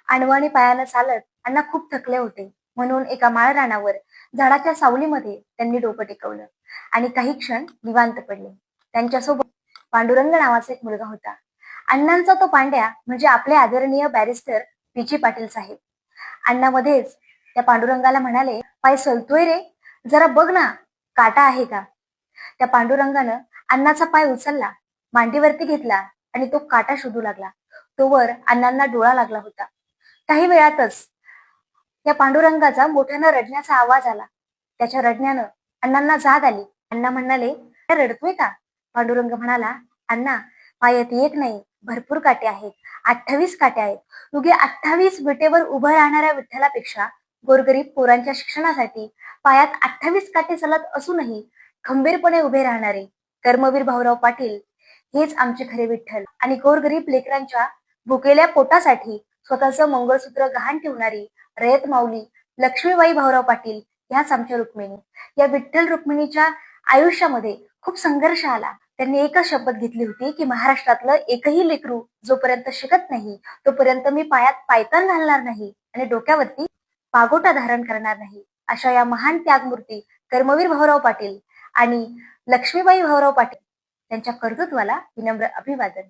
अनवाणी पायानं चालत अण्णा खूप थकले होते. म्हणून एका माळरानावर झाडाच्या सावलीमध्ये त्यांनी डोकं टेकवलं आणि काही क्षण निवांत पडले. त्यांच्यासोबत पांडुरंग नावाचा एक मुलगा होता. अण्णांचा तो पांड्या म्हणजे आपले आदरणीय बॅरिस्टर पी. पाटील साहेब. अण्णा मध्येच त्या पांडुरंगाला म्हणाले, "पाय सलतोय रे, जरा बघ ना, काटा आहे का?" त्या पांडुरंगानं अण्णाचा पाय उचलला, मांडीवरती घेतला आणि तो काटा शोधू लागला. तोवर अण्णांना डोळा लागला होता. काही वेळातच त्या पांडुरंगाचा मोठ्यानं रडण्याचा आवाज आला. त्याच्या रडण्यानं अण्णांना जाग आली. अण्णा म्हणाले, "काय रडतोय का?" पांडुरंग म्हणाला, "अण्णा, पायात एक नाही, भरपूर काटे आहेत. 28 काटे आहेत. उगे 28 विटेवर उभं राहणाऱ्या विठ्ठलापेक्षा गोरगरीब पोरांच्या शिक्षणासाठी पायात 28 काटे चालत असूनही खंबीरपणे उभे राहणारे कर्मवीर भाऊराव पाटील हेच आमचे खरे विठ्ठल आणि गोरगरीब लेकरांच्या भुकेल्या पोटासाठी स्वतःचं मंगळसूत्र गहाण ठेवणारी रयत माऊली लक्ष्मीबाई भाऊराव पाटील ह्याच आमच्या रुक्मिणी. या विठ्ठल रुक्मिणीच्या आयुष्यामध्ये खूप संघर्ष आला. त्यांनी एकच शपथ घेतली होती की महाराष्ट्रातलं एकही लेकरू जोपर्यंत शिकत नाही तोपर्यंत मी पायात पायतान घालणार नाही आणि डोक्यावरती पागोटा धारण करणार नाही. अशा या महान त्यागमूर्ती कर्मवीर भाऊराव पाटील आणि लक्ष्मीबाई भाऊराव पाटील यांच्या कर्तृत्वाला विनम्र अभिवादन.